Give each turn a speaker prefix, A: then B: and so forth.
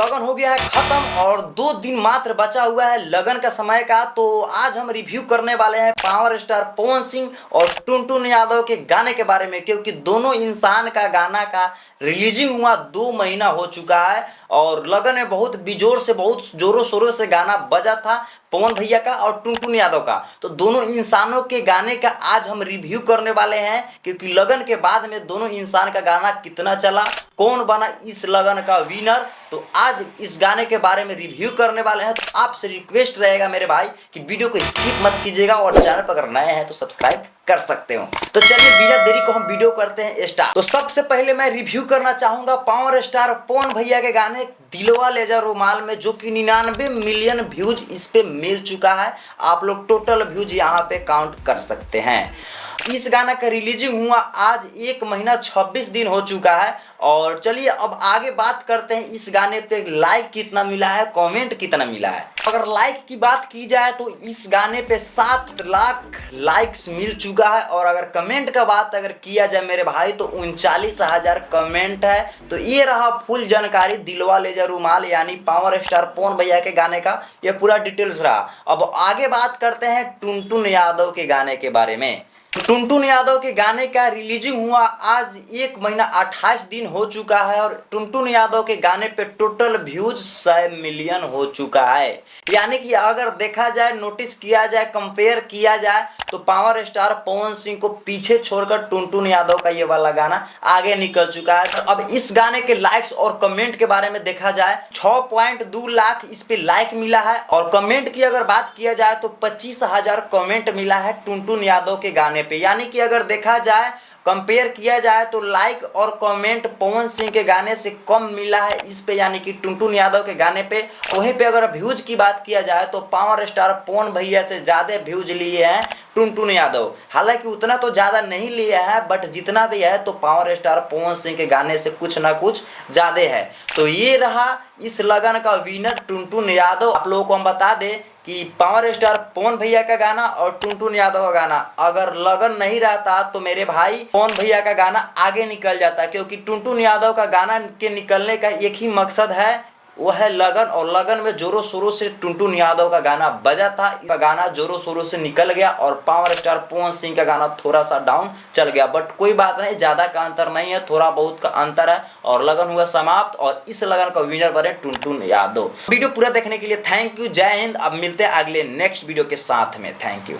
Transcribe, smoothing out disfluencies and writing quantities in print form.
A: लगन हो गया है खत्म और 2 दिन मात्र बचा हुआ है लगन का समय का। तो आज हम रिव्यू करने वाले हैं पावर स्टार पवन सिंह और टुनटुन यादव के गाने के बारे में, क्योंकि दोनों इंसान का गाना का रिलीजिंग हुआ 2 महीना हो चुका है और लगन में बहुत बेजोर से बहुत जोरों शोरों से गाना बजा था पवन भैया का और टुनटुन यादव का। तो दोनों इंसानों के गाने का आज हम रिव्यू करने वाले हैं, क्योंकि लगन के बाद में दोनों इंसान का गाना कितना चला, कौन बना इस लगन का विनर। तो आज इस गाने के बारे में रिव्यू करने वाले हैं। तो आपसे रिक्वेस्ट रहेगा मेरे भाई कि वीडियो को स्किप मत कीजिएगा और चैनल पर अगर नए हैं तो सब्सक्राइब कर सकते हो। तो चलिए बिना देरी को हम वीडियो करते हैं स्टार्ट। तो सबसे पहले मैं रिव्यू करना चाहूंगा पावर स्टार पवन भैया के गाने दिलवा ले जा रुमाल में, जो कि 99 मिलियन व्यूज इस पे मिल चुका है। आप लोग टोटल व्यूज यहाँ पे काउंट कर सकते हैं। इस गाना का रिलीजिंग हुआ आज 1 महीना 26 दिन हो चुका है। और चलिए अब आगे बात करते हैं इस गाने पे लाइक कितना मिला है, कमेंट कितना मिला है। अगर लाइक की बात की जाए तो इस गाने पे 7 लाख लाइक्स मिल चुका है और अगर कमेंट का बात अगर किया जाए मेरे भाई तो 39,000 कमेंट है। तो ये रहा फुल जानकारी दिलवा ले जा रुमाल यानी पावर स्टार पवन भैया के गाने का, ये पूरा डिटेल्स रहा। अब आगे बात करते हैं टुनटुन यादव के गाने के बारे में। टुनटुन यादव के गाने का रिलीजिंग हुआ आज 1 महीना 28 दिन हो चुका है और टुनटुन यादव के गाने पे टोटल व्यूज 100 मिलियन हो चुका है। यानी कि अगर देखा जाए, नोटिस किया जाए, कंपेयर किया जाए तो पावर स्टार पवन सिंह को पीछे छोड़कर टुनटुन यादव का ये वाला गाना आगे निकल चुका है। तो अब इस गाने के लाइक्स और कमेंट के बारे में देखा जाए 6.2 लाख इस पे लाइक मिला है और कमेंट की अगर बात किया जाए तो 25,000 कमेंट मिला है टुनटुन यादव के गाने पे। यानी कि अगर देखा जाए, कंपेयर किया जाए तो लाइक और कमेंट पवन सिंह के गाने से कम मिला है इस पे, यानी कि टुनटुन यादव के गाने पे। वहीं पे अगर व्यूज की बात किया जाए तो पावर स्टार पवन भैया से ज्यादा व्यूज लिए हैं टुनटुन यादव। हालांकि उतना तो ज्यादा नहीं लिया है, बट जितना भी है तो पावर स्टार पवन सिंह के गाने से कुछ ना कुछ ज्यादा है। तो ये रहा इस लगन का विनर टुनटुन यादव। आप लोगों को हम बता दें कि पावर स्टार पवन भैया का गाना और टुनटुन यादव का गाना अगर लगन नहीं रहता तो मेरे भाई पवन भैया का गाना आगे निकल जाता, क्योंकि टुनटुन यादव का गाना के निकलने का एक ही मकसद है, वो है लगन। और लगन में जोरों शोरों से टुनटुन यादव का गाना बजा था, इसका गाना जोरों शोरों से निकल गया और पावर स्टार पवन सिंह का गाना थोड़ा सा डाउन चल गया। बट कोई बात नहीं, ज्यादा का अंतर नहीं है, थोड़ा बहुत का अंतर है और लगन हुआ समाप्त और इस लगन का विनर बने टुनटुन यादव। वीडियो पूरा देखने के लिए थैंक यू, जय हिंद। अब मिलते हैं अगले नेक्स्ट वीडियो के साथ में। Thank you.